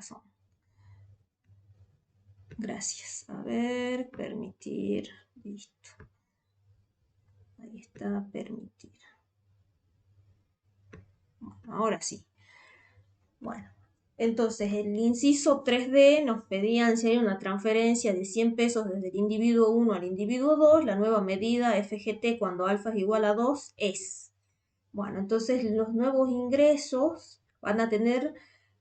razón. Gracias. A ver, permitir. Listo. Ahí está, permitir. Bueno, ahora sí. Bueno, entonces el inciso 3D nos pedían si hay una transferencia de 100 pesos desde el individuo 1 al individuo 2, la nueva medida FGT cuando alfa es igual a 2 es. Bueno, entonces los nuevos ingresos van a tener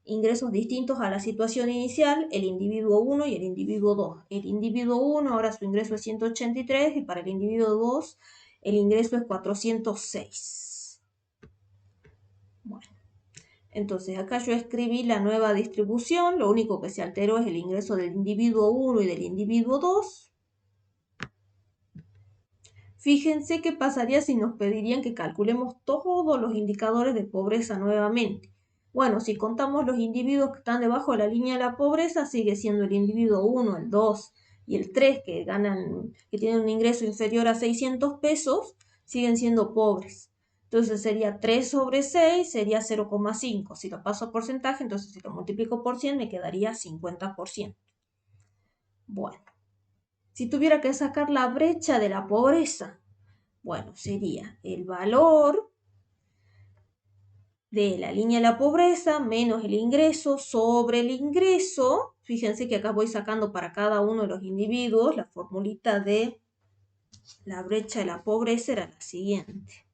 ingresos distintos a la situación inicial, el individuo 1 y el individuo 2. El individuo 1 ahora su ingreso es 183 y para el individuo 2 el ingreso es 406. Bueno, entonces acá yo escribí la nueva distribución, lo único que se alteró es el ingreso del individuo 1 y del individuo 2. Fíjense qué pasaría si nos pedirían que calculemos todos los indicadores de pobreza nuevamente. Bueno, si contamos los individuos que están debajo de la línea de la pobreza, sigue siendo el individuo 1, el 2 y el 3 que tienen un ingreso inferior a 600 pesos, siguen siendo pobres. Entonces sería 3 sobre 6, sería 0,5. Si lo paso a porcentaje, entonces si lo multiplico por 100 me quedaría 50%. Bueno, si tuviera que sacar la brecha de la pobreza, bueno, sería el valor de la línea de la pobreza menos el ingreso sobre el ingreso. Fíjense que acá voy sacando para cada uno de los individuos. La formulita de la brecha de la pobreza era la siguiente.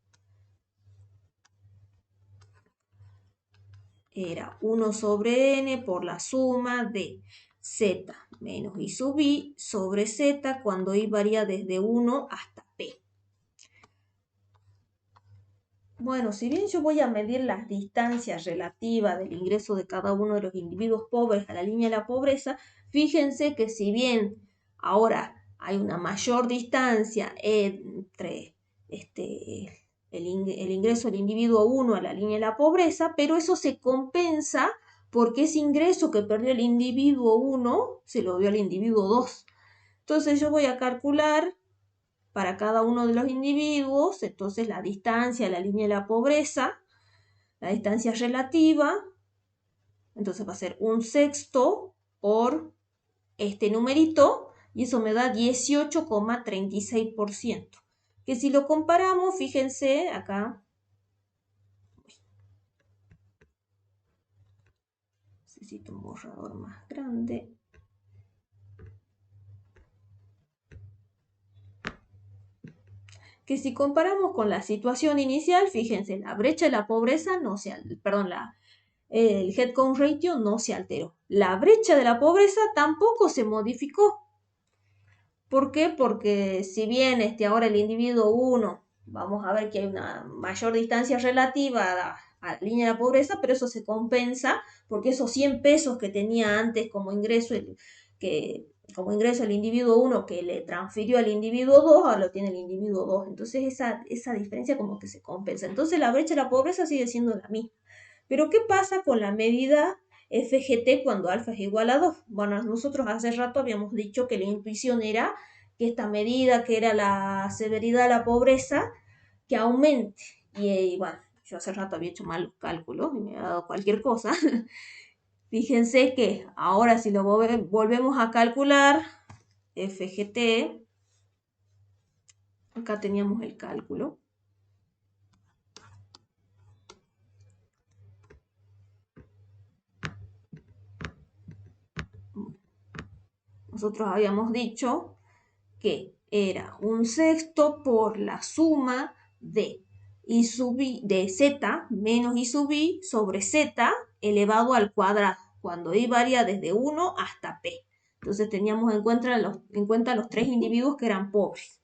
Era 1 sobre n por la suma de z menos i sub i sobre z cuando i varía desde 1 hasta p. Bueno, si bien yo voy a medir las distancias relativas del ingreso de cada uno de los individuos pobres a la línea de la pobreza, fíjense que si bien ahora hay una mayor distancia entre el ingreso del individuo 1 a la línea de la pobreza, pero eso se compensa porque ese ingreso que perdió el individuo 1 se lo dio al individuo 2. Entonces yo voy a calcular para cada uno de los individuos, entonces la distancia a la línea de la pobreza, la distancia relativa, entonces va a ser 1/6 por este numerito, y eso me da 18,36%. Que si lo comparamos, fíjense acá, necesito un borrador más grande. Que si comparamos con la situación inicial, fíjense, la brecha de la pobreza el headcount ratio no se alteró. La brecha de la pobreza tampoco se modificó. ¿Por qué? Porque si bien ahora el individuo 1, vamos a ver que hay una mayor distancia relativa a la línea de la pobreza, pero eso se compensa porque esos 100 pesos que tenía antes como ingreso el individuo 1 que le transfirió al individuo 2, ahora lo tiene el individuo 2. Entonces esa diferencia como que se compensa. Entonces la brecha de la pobreza sigue siendo la misma. Pero ¿qué pasa con la medida FGT cuando alfa es igual a 2? Bueno, nosotros hace rato habíamos dicho que la intuición era que esta medida, que era la severidad de la pobreza, que aumente. Y bueno, yo hace rato había hecho mal los cálculos y me ha dado cualquier cosa. Fíjense que ahora si lo volvemos a calcular, FGT, acá teníamos el cálculo. Nosotros habíamos dicho que era 1/6 por la suma de de z menos i sub i sobre z elevado al cuadrado, cuando i varía desde 1 hasta p. Entonces teníamos en cuenta los 3 individuos que eran pobres.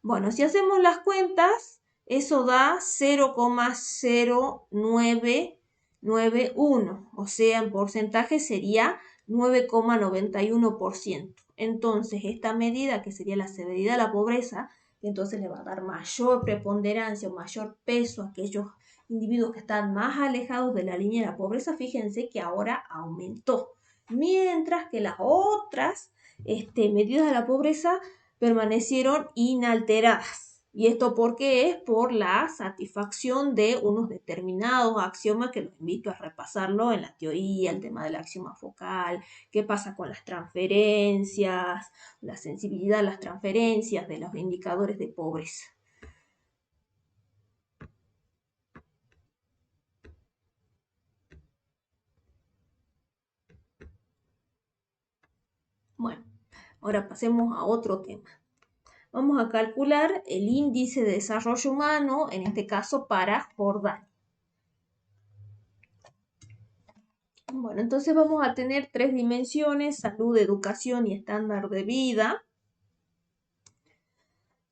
Bueno, si hacemos las cuentas, eso da 0,0991, o sea, en porcentaje sería 9,91%. Entonces, esta medida, que sería la severidad de la pobreza, entonces le va a dar mayor preponderancia o mayor peso a aquellos individuos que están más alejados de la línea de la pobreza, fíjense que ahora aumentó. Mientras que las otras medidas de la pobreza permanecieron inalteradas. ¿Y esto por qué? Es por la satisfacción de unos determinados axiomas que los invito a repasarlo en la teoría, el tema del axioma focal, qué pasa con las transferencias, la sensibilidad a las transferencias de los indicadores de pobreza. Bueno, ahora pasemos a otro tema. Vamos a calcular el índice de desarrollo humano, en este caso para Jordania. Bueno, entonces vamos a tener tres dimensiones: salud, educación y estándar de vida.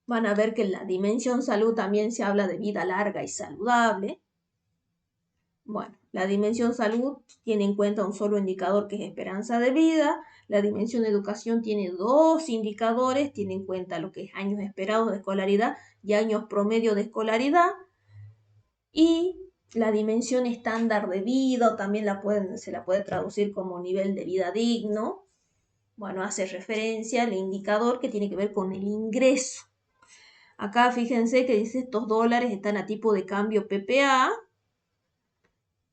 Van a ver que en la dimensión salud también se habla de vida larga y saludable. Bueno, la dimensión salud tiene en cuenta un solo indicador, que es esperanza de vida. La dimensión educación tiene dos indicadores, tiene en cuenta lo que es años esperados de escolaridad y años promedio de escolaridad. Y la dimensión estándar de vida, o también se la puede traducir como nivel de vida digno. Bueno, hace referencia al indicador que tiene que ver con el ingreso. Acá fíjense que dice estos dólares están a tipo de cambio PPA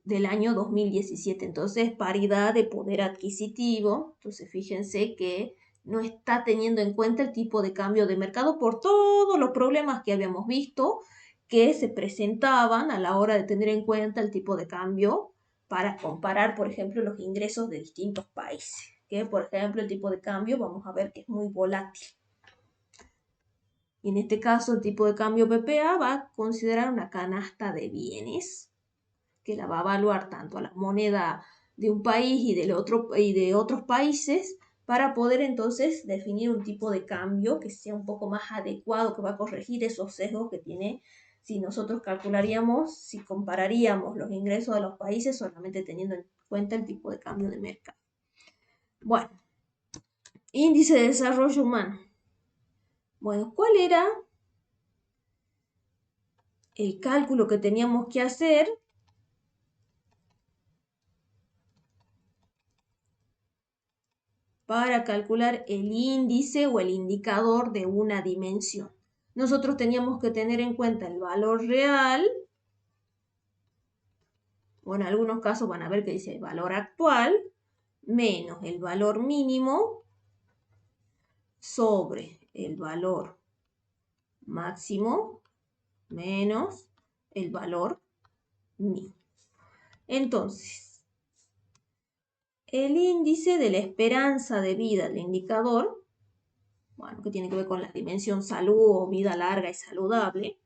del año 2017. Entonces, paridad de poder adquisitivo. Entonces, fíjense que no está teniendo en cuenta el tipo de cambio de mercado por todos los problemas que habíamos visto que se presentaban a la hora de tener en cuenta el tipo de cambio para comparar, por ejemplo, los ingresos de distintos países. Que, por ejemplo, el tipo de cambio vamos a ver que es muy volátil. Y en este caso, el tipo de cambio PPA va a considerar una canasta de bienes que la va a evaluar tanto a la moneda de un país y de otros países, para poder entonces definir un tipo de cambio que sea un poco más adecuado, que va a corregir esos sesgos que tiene si nosotros calcularíamos, si compararíamos los ingresos de los países solamente teniendo en cuenta el tipo de cambio de mercado. Bueno, índice de desarrollo humano. Bueno, ¿cuál era el cálculo que teníamos que hacer para calcular el índice o el indicador de una dimensión? Nosotros teníamos que tener en cuenta el valor real, o en algunos casos van a ver que dice el valor actual, menos el valor mínimo sobre el valor máximo menos el valor mínimo. Entonces, el índice de la esperanza de vida, el indicador, bueno, que tiene que ver con la dimensión salud o vida larga y saludable,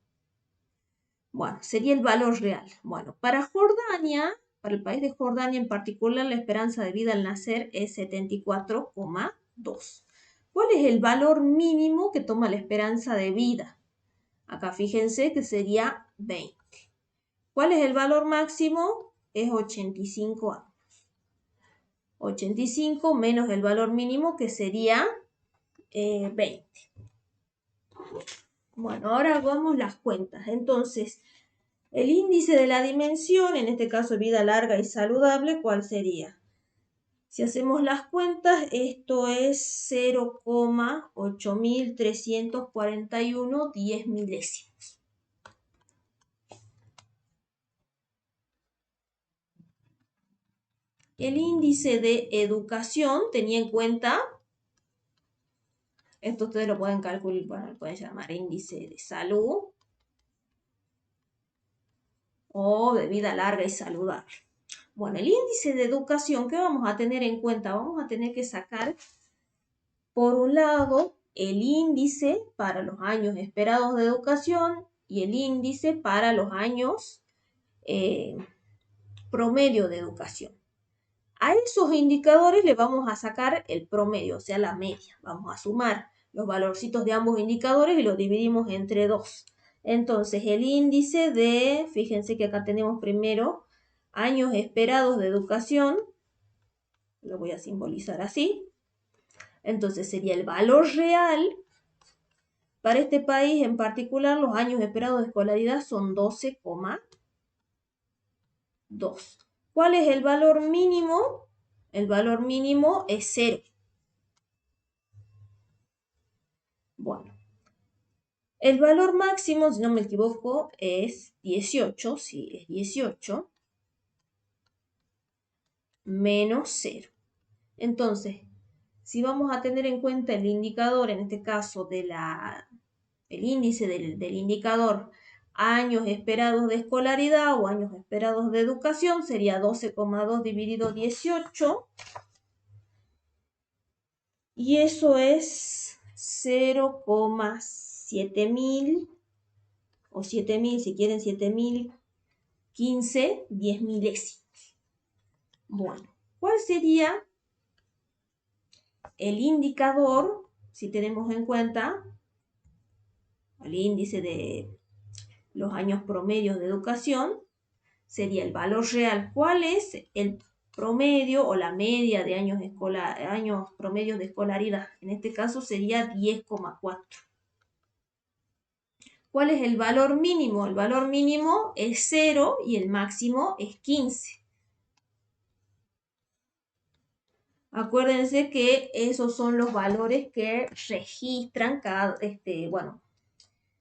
bueno, sería el valor real. Bueno, para Jordania, para el país de Jordania en particular, la esperanza de vida al nacer es 74,2. ¿Cuál es el valor mínimo que toma la esperanza de vida? Acá fíjense que sería 20. ¿Cuál es el valor máximo? Es 85 años. 85 menos el valor mínimo, que sería 20. Bueno, ahora hagamos las cuentas. Entonces, el índice de la dimensión, en este caso vida larga y saludable, ¿cuál sería? Si hacemos las cuentas, esto es 0,8341 10 milésimos. El índice de educación tenía en cuenta, esto ustedes lo pueden calcular, bueno, lo pueden llamar índice de salud o de vida larga y saludable. Bueno, el índice de educación, ¿qué vamos a tener en cuenta? Vamos a tener que sacar, por un lado, el índice para los años esperados de educación y el índice para los años promedio de educación. A esos indicadores le vamos a sacar el promedio, o sea, la media. Vamos a sumar los valorcitos de ambos indicadores y los dividimos entre 2. Entonces, el índice de, fíjense que acá tenemos primero años esperados de educación, lo voy a simbolizar así. Entonces, sería el valor real. Para este país en particular, los años esperados de escolaridad son 12,2. ¿Cuál es el valor mínimo? El valor mínimo es 0. Bueno, El valor máximo, si no me equivoco, es 18, sí, es 18, menos 0. Entonces, si vamos a tener en cuenta el indicador, en este caso el índice del indicador años esperados de escolaridad o años esperados de educación, sería 12,2 dividido 18. Y eso es 0,7000 o 7000, si quieren 7015, 10 milésimos. Bueno, ¿cuál sería el indicador, si tenemos en cuenta el índice de los años promedios de educación? Sería el valor real. ¿Cuál es el promedio o la media de años promedios de escolaridad? En este caso sería 10,4. ¿Cuál es el valor mínimo? El valor mínimo es 0 y el máximo es 15. Acuérdense que esos son los valores que registran bueno,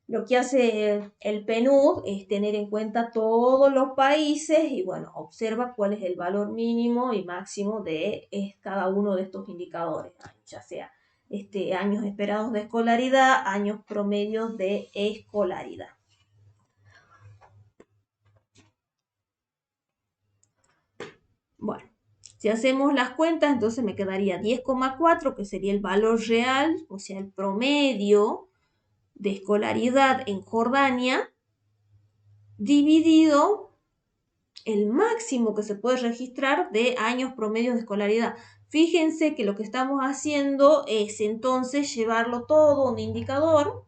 lo que hace el PNUD es tener en cuenta todos los países y bueno, observa cuál es el valor mínimo y máximo de cada uno de estos indicadores, ya sea años esperados de escolaridad, años promedios de escolaridad. Bueno, si hacemos las cuentas, entonces me quedaría 10,4, que sería el valor real, o sea, el promedio de escolaridad en Jordania, dividido el máximo que se puede registrar de años promedios de escolaridad. Fíjense que lo que estamos haciendo es entonces llevarlo todo a un indicador,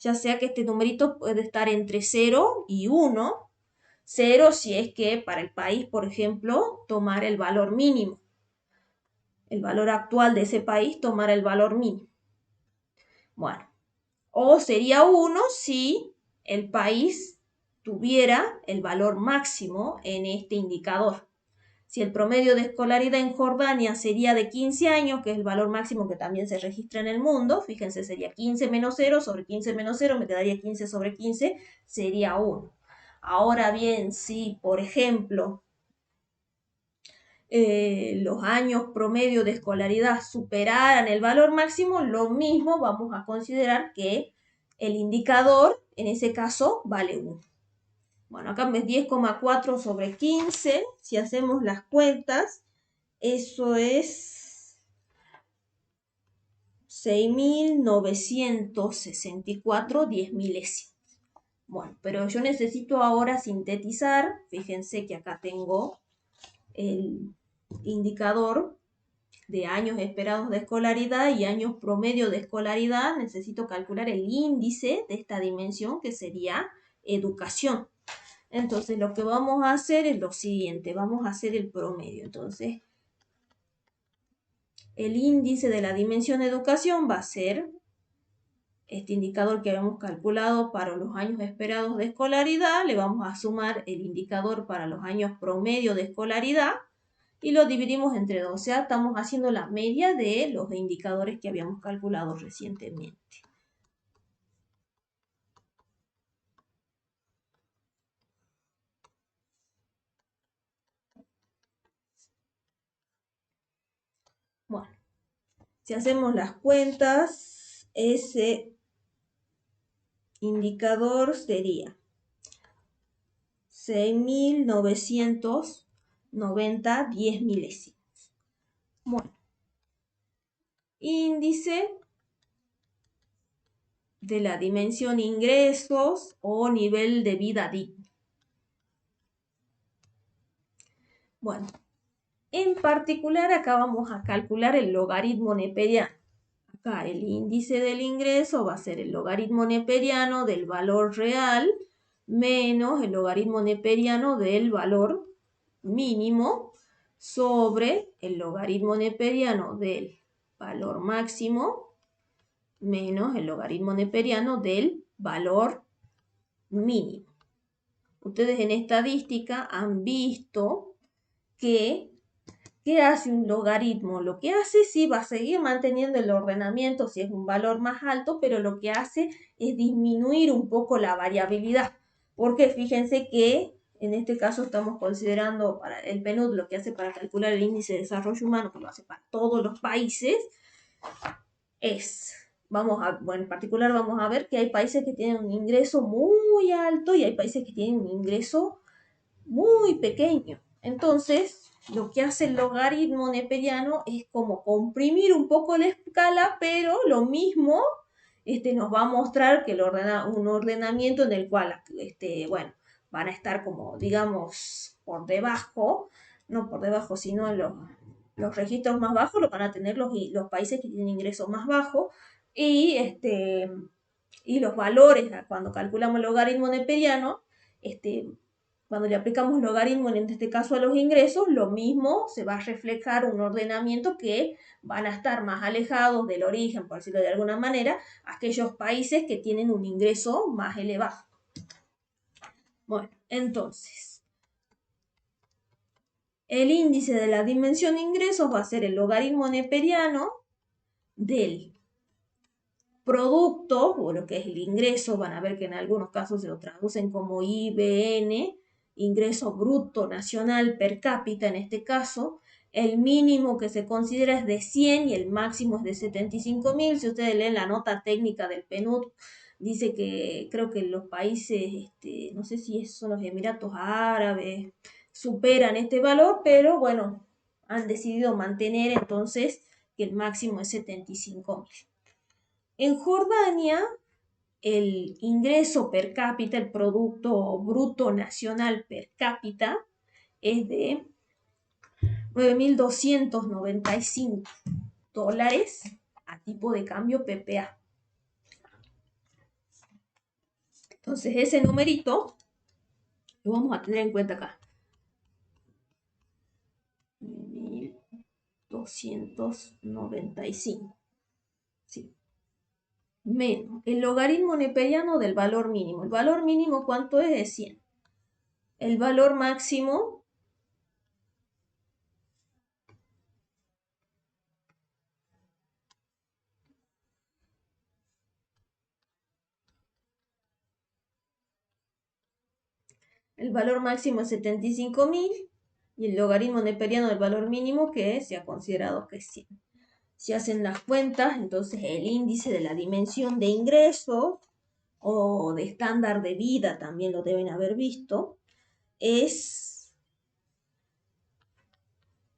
ya sea que este numerito puede estar entre 0 y 1. 0 si es que para el país, por ejemplo, tomar el valor mínimo. El valor actual de ese país, tomar el valor mínimo. Bueno, o sería 1 si el país tuviera el valor máximo en este indicador. Si el promedio de escolaridad en Jordania sería de 15 años, que es el valor máximo que también se registra en el mundo, fíjense, sería 15 menos 0 sobre 15 menos 0, me quedaría 15 sobre 15, sería 1. Ahora bien, si, por ejemplo, los años promedio de escolaridad superaran el valor máximo, lo mismo vamos a considerar que el indicador, en ese caso, vale 1. Bueno, acá es 10,4 sobre 15. Si hacemos las cuentas, eso es 6.964 10 milésimos. Bueno, pero yo necesito ahora sintetizar. Fíjense que acá tengo el indicador de años esperados de escolaridad y años promedio de escolaridad. Necesito calcular el índice de esta dimensión, que sería educación. Entonces lo que vamos a hacer es lo siguiente, vamos a hacer el promedio. Entonces, el índice de la dimensión educación va a ser este indicador que habíamos calculado para los años esperados de escolaridad, le vamos a sumar el indicador para los años promedio de escolaridad y lo dividimos entre 2. O sea, estamos haciendo la media de los indicadores que habíamos calculado recientemente. Bueno, si hacemos las cuentas, ese indicador sería 6.990 10 milésimos. Bueno, índice de la dimensión ingresos o nivel de vida digno. Bueno, en particular acá vamos a calcular el logaritmo neperiano. Acá el índice del ingreso va a ser el logaritmo neperiano del valor real menos el logaritmo neperiano del valor mínimo sobre el logaritmo neperiano del valor máximo menos el logaritmo neperiano del valor mínimo. Ustedes en estadística han visto que ¿Qué hace un logaritmo? Lo que hace sí va a seguir manteniendo el ordenamiento si es un valor más alto, pero lo que hace es disminuir un poco la variabilidad. Porque fíjense que en este caso estamos considerando para el PNUD lo que hace para calcular el índice de desarrollo humano, que lo hace para todos los países, bueno, en particular vamos a ver que hay países que tienen un ingreso muy alto y hay países que tienen un ingreso muy pequeño. Entonces, lo que hace el logaritmo neperiano es como comprimir un poco la escala, pero lo mismo nos va a mostrar que un ordenamiento en el cual, bueno, van a estar como, digamos, por debajo, no por debajo, sino en los registros más bajos los van a tener los países que tienen ingresos más bajos y, y los valores, cuando calculamos el logaritmo neperiano, cuando le aplicamos logaritmo, en este caso a los ingresos, lo mismo se va a reflejar un ordenamiento que van a estar más alejados del origen, por decirlo de alguna manera, aquellos países que tienen un ingreso más elevado. Bueno, entonces, el índice de la dimensión de ingresos va a ser el logaritmo neperiano del producto, o lo que es el ingreso, van a ver que en algunos casos se lo traducen como IBN, ingreso bruto nacional per cápita en este caso. El mínimo que se considera es de 100 y el máximo es de 75.000. Si ustedes leen la nota técnica del PNUD, dice que creo que los países, no sé si son los Emiratos Árabes, superan este valor, pero bueno, han decidido mantener entonces que el máximo es 75.000. En Jordania, el ingreso per cápita, el Producto Bruto Nacional per cápita, es de 9.295 dólares a tipo de cambio PPA. Entonces, ese numerito lo vamos a tener en cuenta acá. 9.295. Sí. Menos el logaritmo neperiano del valor mínimo. El valor mínimo, ¿cuánto es? Es 100. El valor máximo, es 75.000 y el logaritmo neperiano del valor mínimo que se ha considerado que es 100. Si hacen las cuentas, entonces el índice de la dimensión de ingreso o de estándar de vida, también lo deben haber visto, es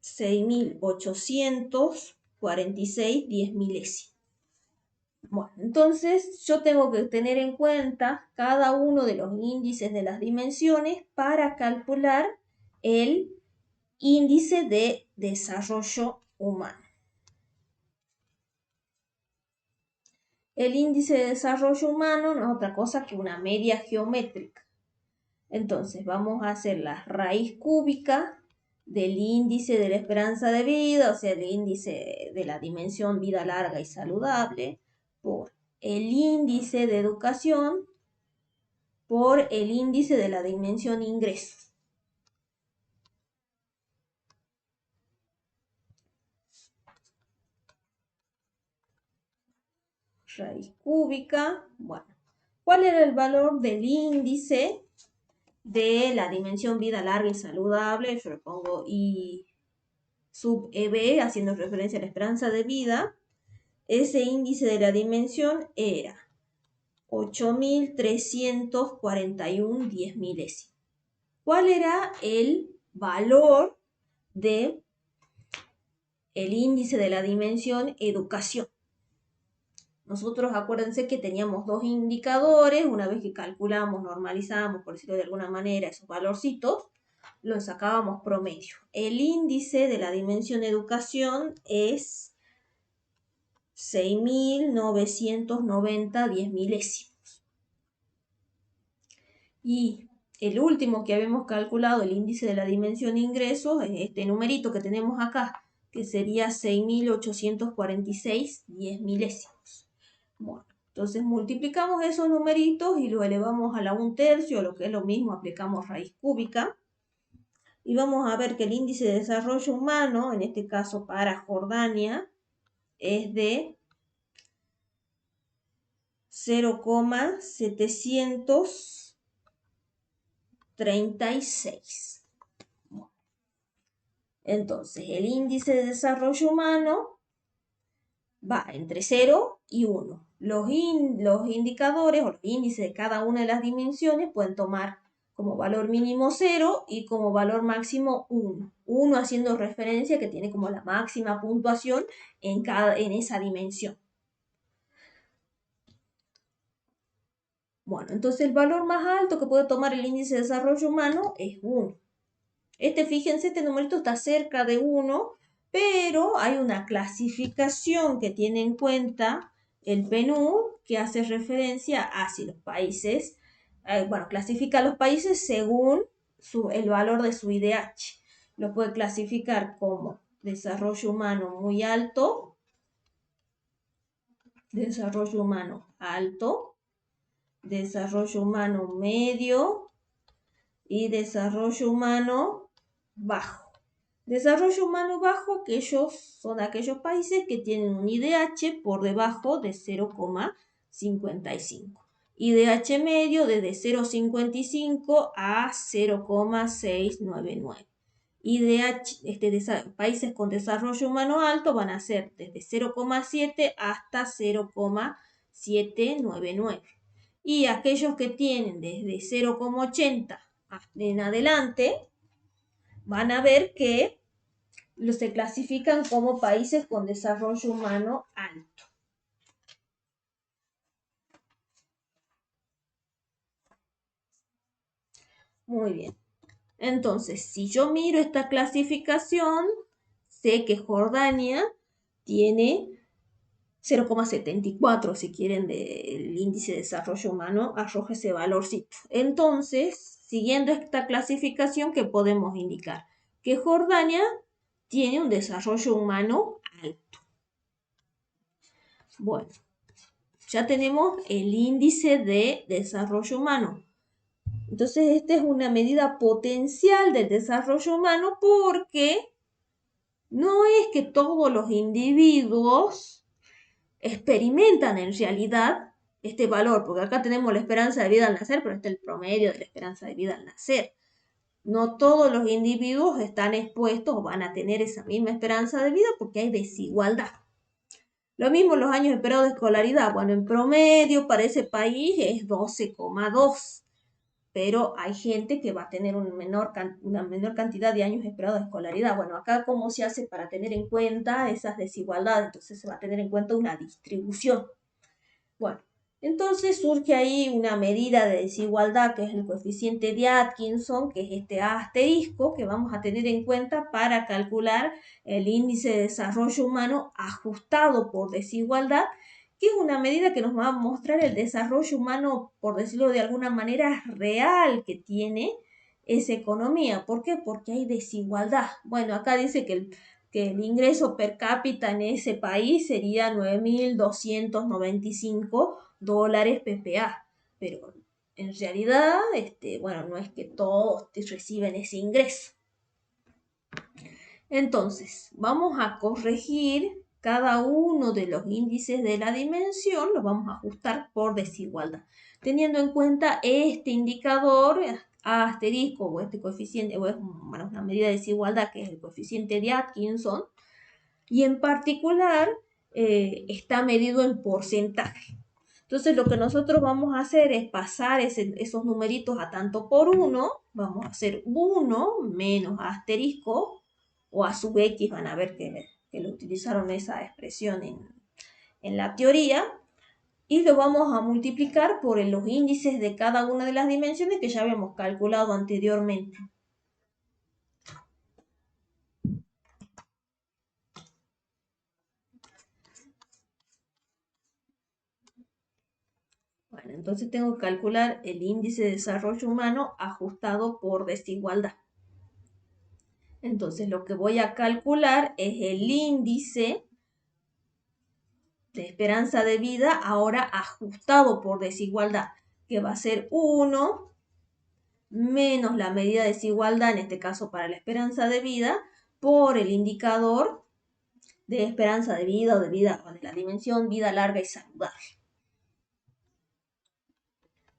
6.846 10 milésimas. Bueno, entonces yo tengo que tener en cuenta cada uno de los índices de las dimensiones para calcular el índice de desarrollo humano. El índice de desarrollo humano no es otra cosa que una media geométrica. Entonces vamos a hacer la raíz cúbica del índice de la esperanza de vida, o sea, el índice de la dimensión vida larga y saludable, por el índice de educación, por el índice de la dimensión ingresos. Raíz cúbica, bueno, ¿cuál era el valor del índice de la dimensión vida larga y saludable? Yo le pongo I sub EB, haciendo referencia a la esperanza de vida. Ese índice de la dimensión era 8.341 10 milésimas. ¿Cuál era el valor de el índice de la dimensión educación? Nosotros acuérdense que teníamos dos indicadores, una vez que calculamos, normalizamos, por decirlo de alguna manera, esos valorcitos, los sacábamos promedio. El índice de la dimensión educación es 6.990 10 milésimos. Y el último que habíamos calculado, el índice de la dimensión ingresos, es este numerito que tenemos acá, que sería 6.846 10 milésimos. Bueno, entonces multiplicamos esos numeritos y lo elevamos a la 1/3, lo que es lo mismo, aplicamos raíz cúbica. y vamos a ver que el índice de desarrollo humano, en este caso para Jordania, es de 0,736. Entonces, el índice de desarrollo humano va entre 0 y 1. Los indicadores o los índices de cada una de las dimensiones pueden tomar como valor mínimo 0 y como valor máximo 1. 1 haciendo referencia que tiene como la máxima puntuación en esa dimensión. Bueno, entonces el valor más alto que puede tomar el índice de desarrollo humano es 1. Fíjense, este numerito está cerca de 1, pero hay una clasificación que tiene en cuenta el PNUD que hace referencia a si los países, clasifica a los países según el valor de su IDH. Lo puede clasificar como desarrollo humano muy alto, desarrollo humano alto, desarrollo humano medio y desarrollo humano bajo. Desarrollo humano bajo, que ellos son aquellos países que tienen un IDH por debajo de 0,55. IDH medio desde 0,55 a 0,699. Países con desarrollo humano alto van a ser desde 0,7 hasta 0,799. Y aquellos que tienen desde 0,80 en adelante, van a ver que se clasifican como países con desarrollo humano alto. Muy bien. Entonces, si yo miro esta clasificación, sé que Jordania tiene 0,74, si quieren, del índice de desarrollo humano, arroja ese valorcito. Entonces, siguiendo esta clasificación, ¿qué podemos indicar? Que Jordania tiene un desarrollo humano alto. Bueno, ya tenemos el índice de desarrollo humano. Entonces, esta es una medida potencial del desarrollo humano porque no es que todos los individuos experimentan en realidad este valor, porque acá tenemos la esperanza de vida al nacer, pero este es el promedio de la esperanza de vida al nacer. No todos los individuos están expuestos o van a tener esa misma esperanza de vida porque hay desigualdad. Lo mismo los años esperados de escolaridad. Bueno, en promedio para ese país es 12,2, pero hay gente que va a tener una menor cantidad de años esperados de escolaridad. Bueno, acá cómo se hace para tener en cuenta esas desigualdades, entonces se va a tener en cuenta una distribución. Bueno, entonces surge ahí una medida de desigualdad que es el coeficiente de Atkinson, que es este asterisco que vamos a tener en cuenta para calcular el índice de desarrollo humano ajustado por desigualdad, que es una medida que nos va a mostrar el desarrollo humano, por decirlo de alguna manera, real que tiene esa economía. ¿Por qué? Porque hay desigualdad. Bueno, acá dice que el ingreso per cápita en ese país sería $9.295 PPA, pero en realidad, no es que todos reciben ese ingreso. Entonces, vamos a corregir cada uno de los índices de la dimensión, los vamos a ajustar por desigualdad, teniendo en cuenta este indicador asterisco o este coeficiente, o es una medida de desigualdad que es el coeficiente de Atkinson, y en particular está medido en porcentaje. Entonces lo que nosotros vamos a hacer es pasar esos numeritos a tanto por 1, vamos a hacer 1 menos asterisco, o a sub x, van a ver que le utilizaron esa expresión en la teoría, y lo vamos a multiplicar por los índices de cada una de las dimensiones que ya habíamos calculado anteriormente. Bueno, entonces tengo que calcular el índice de desarrollo humano ajustado por desigualdad. Entonces lo que voy a calcular es el índice de esperanza de vida ahora ajustado por desigualdad, que va a ser 1 menos la medida de desigualdad, en este caso para la esperanza de vida, por el indicador de esperanza de vida o de la dimensión vida larga y saludable.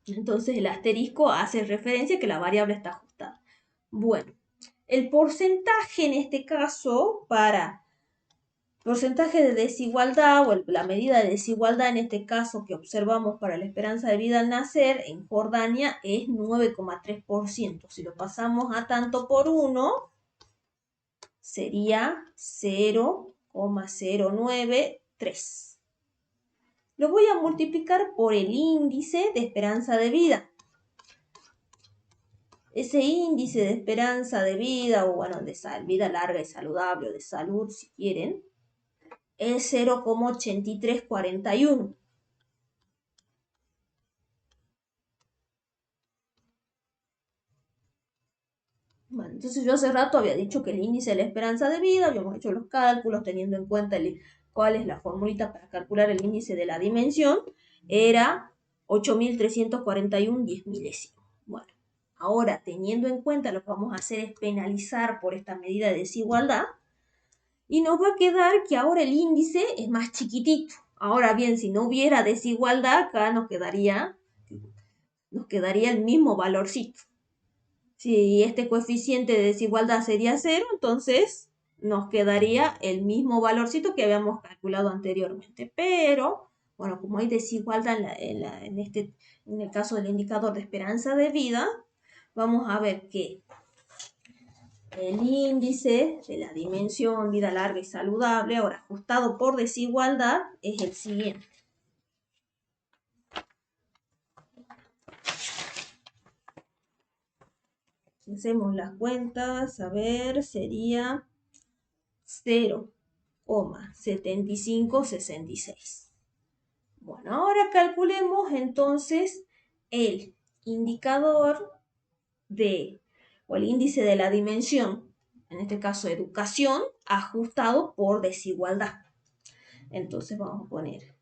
Entonces el asterisco hace referencia a que la variable está ajustada. Bueno, el porcentaje en este caso para porcentaje de desigualdad o la medida de desigualdad en este caso que observamos para la esperanza de vida al nacer en Jordania es 9,3%. Si lo pasamos a tanto por 1, sería 0,093. Lo voy a multiplicar por el índice de esperanza de vida. Ese índice de esperanza de vida, o bueno, de vida larga y saludable, o de salud si quieren, es 0,8341. Bueno, entonces yo hace rato había dicho que el índice de la esperanza de vida, habíamos hecho los cálculos teniendo en cuenta cuál es la formulita para calcular el índice de la dimensión, era 8.341 10 milésimos. Bueno, ahora teniendo en cuenta lo que vamos a hacer es penalizar por esta medida de desigualdad y nos va a quedar que ahora el índice es más chiquitito. Ahora bien, si no hubiera desigualdad, acá nos quedaría el mismo valorcito. Si este coeficiente de desigualdad sería 0, entonces nos quedaría el mismo valorcito que habíamos calculado anteriormente. Pero, bueno, como hay desigualdad en el caso del indicador de esperanza de vida, vamos a ver que el índice de la dimensión vida larga y saludable, ahora ajustado por desigualdad, es el siguiente. Si hacemos las cuentas, a ver, sería 0,7566. Bueno, ahora calculemos entonces el indicador o el índice de la dimensión, en este caso educación, ajustado por desigualdad. Entonces vamos a poner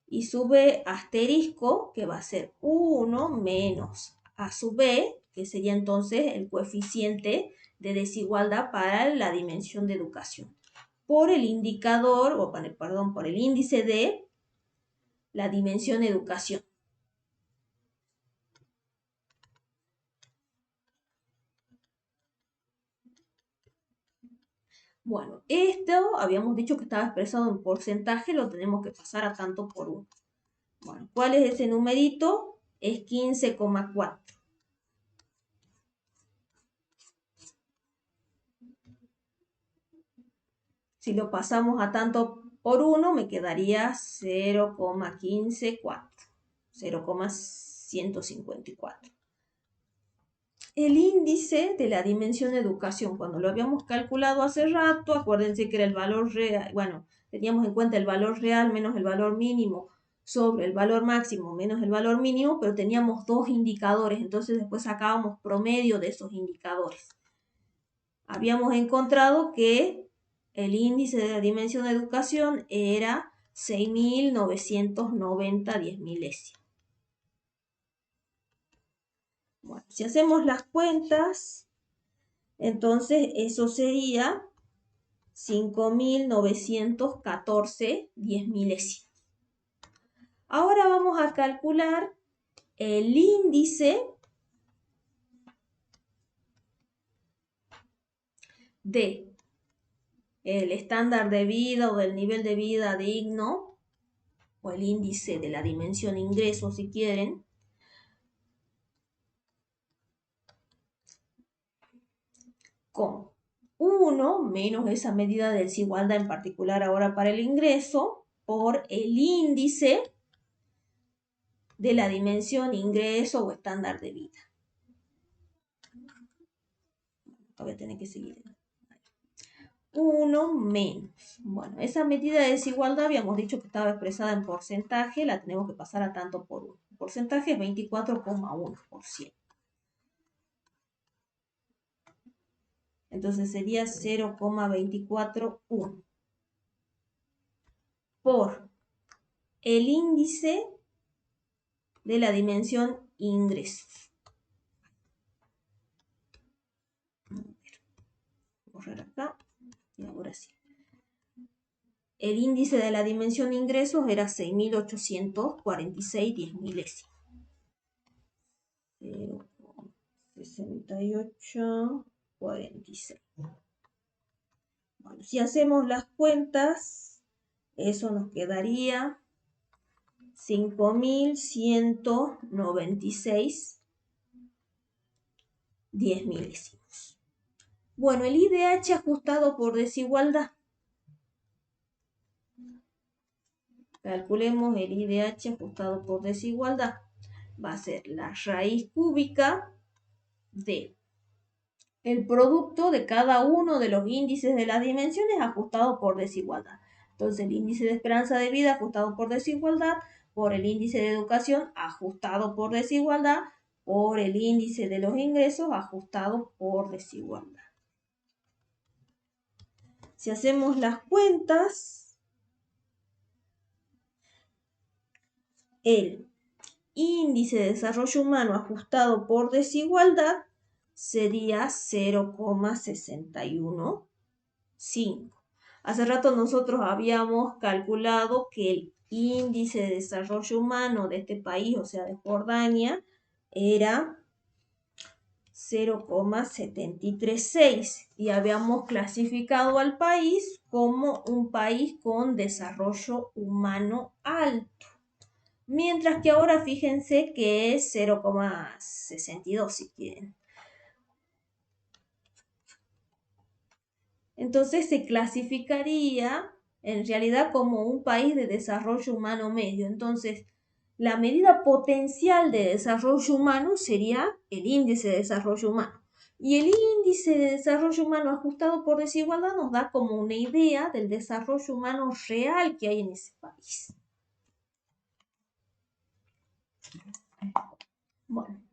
y sub b asterisco, que va a ser 1 menos a sub b, que sería entonces el coeficiente de desigualdad para la dimensión de educación, por el indicador, o perdón, por el índice de la dimensión de educación. Bueno, esto habíamos dicho que estaba expresado en porcentaje, lo tenemos que pasar a tanto por 1. Bueno, ¿cuál es ese numerito? Es 15,4. Si lo pasamos a tanto por 1, me quedaría 0,154, 0,154. El índice de la dimensión de educación, cuando lo habíamos calculado hace rato, acuérdense que era el valor real, bueno, teníamos en cuenta el valor real menos el valor mínimo sobre el valor máximo menos el valor mínimo, pero teníamos dos indicadores, entonces después sacábamos promedio de esos indicadores. Habíamos encontrado que el índice de la dimensión de educación era 6.990 10 milésimos. Bueno, si hacemos las cuentas, entonces eso sería 5.914 10 milésimos. Ahora vamos a calcular el índice de el estándar de vida o del nivel de vida digno, o el índice de la dimensión ingreso si quieren, con 1 menos esa medida de desigualdad en particular ahora para el ingreso por el índice de la dimensión ingreso o estándar de vida. Voy a tener que seguir. 1 menos. Bueno, esa medida de desigualdad habíamos dicho que estaba expresada en porcentaje, la tenemos que pasar a tanto por 1. El porcentaje es 24,1%. Entonces sería 0,241 por el índice de la dimensión ingresos. borrar acá. Y ahora sí. El índice de la dimensión de ingresos era 6.846 10 milésimos. 0,6846. Bueno, si hacemos las cuentas, eso nos quedaría 5.196 10 milésimos. Bueno, el IDH ajustado por desigualdad. Calculemos el IDH ajustado por desigualdad. Va a ser la raíz cúbica de el producto de cada uno de los índices de las dimensiones ajustado por desigualdad. Entonces, el índice de esperanza de vida ajustado por desigualdad, por el índice de educación ajustado por desigualdad, por el índice de los ingresos ajustado por desigualdad. Si hacemos las cuentas, el índice de desarrollo humano ajustado por desigualdad sería 0,615. Hace rato nosotros habíamos calculado que el índice de desarrollo humano de este país, o sea, de Jordania, era 0,736 y habíamos clasificado al país como un país con desarrollo humano alto. Mientras que ahora fíjense que es 0,62 si quieren. Entonces se clasificaría en realidad como un país de desarrollo humano medio. Entonces, la medida potencial de desarrollo humano sería el índice de desarrollo humano. Y el índice de desarrollo humano ajustado por desigualdad nos da como una idea del desarrollo humano real que hay en ese país. Bueno.